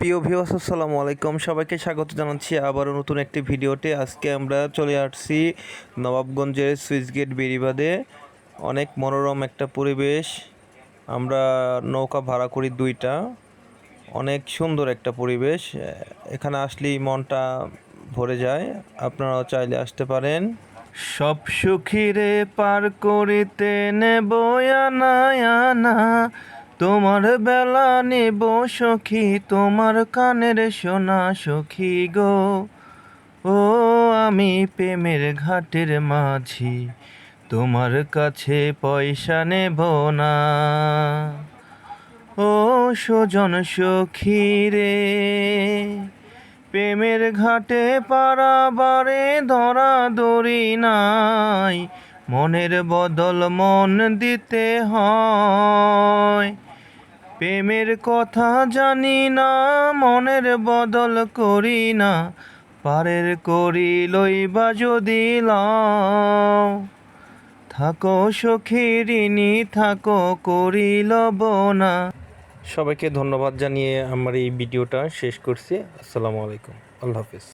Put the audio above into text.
প্রিয় ভিউয়ার্স আসসালামু আলাইকুম, সবাইকে স্বাগত জানাচ্ছি আবারও নতুন একটি ভিডিওতে। আজকে আমরা চলে আসছি নবাবগঞ্জের সুইচ গেট বেড়িবাঁধে। অনেক মনোরম একটা পরিবেশ। আমরা নৌকা ভাড়া করি দুইটা, অনেক সুন্দর একটা পরিবেশ। এখানে আসলেই মনটা ভরে যায়। আপনারাও চাইলে আসতে পারেন। সব সুখীরে পার করিতে নেব আনা আনা, তোমার বেলা নেব সখী, তোমার কানের সোনা সখী গো। ও আমি প্রেমের ঘাটের মাঝি, তোমার কাছে পয়সা নেব না। ও সজন সখী রে, প্রেমের ঘাটে পারাবারে ধরা দড়ি নাই, মনের বদল মন দিতে হয়। প্রেমের কথা জানি না, মনের বদল করি না, পারের করি লইবা যদি লও। থাকো সখী ঋণী থাকো, করি লব না। সবাইকে ধন্যবাদ জানিয়ে আমার এই ভিডিওটা শেষ করছি। আসসালামু আলাইকুম, আল্লাহ হাফেজ।